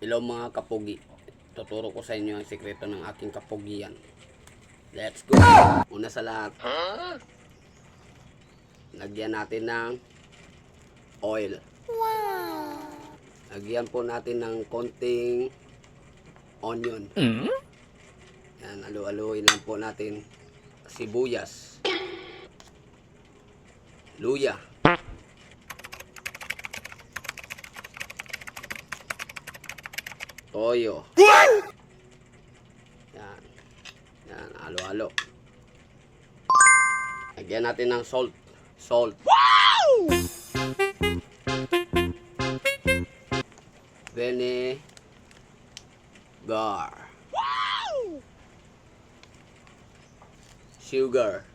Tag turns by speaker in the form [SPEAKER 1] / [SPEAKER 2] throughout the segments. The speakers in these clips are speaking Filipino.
[SPEAKER 1] Hello mga kapugi. Tuturo ko sa inyo ang sekreto ng aking kapugian. Let's go! Una sa lahat, lagyan natin ng oil. Wow! Lagyan po natin ng konting onion. Yan, alu-aluin lang po natin. Sibuyas. Luya. Toyo. Yan. Yan, halo-halo. Lagyan natin ng salt. Salt. Wow! Vinegar. Wow! Sugar.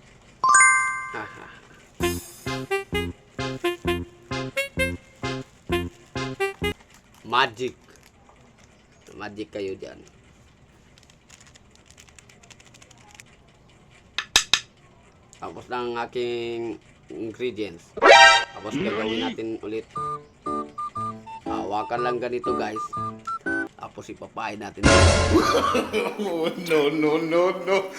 [SPEAKER 1] Magic. Magic kayo dyan. Tapos na ang aking ingredients. Tapos gagawin natin ulit. Hawakan lang ganito guys. Tapos ipapain natin.
[SPEAKER 2] Oh, no, no, no, no.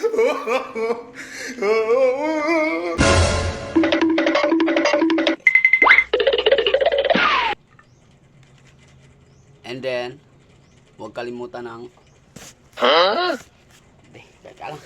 [SPEAKER 1] And then, huwag kalimutan ng... Teka lang.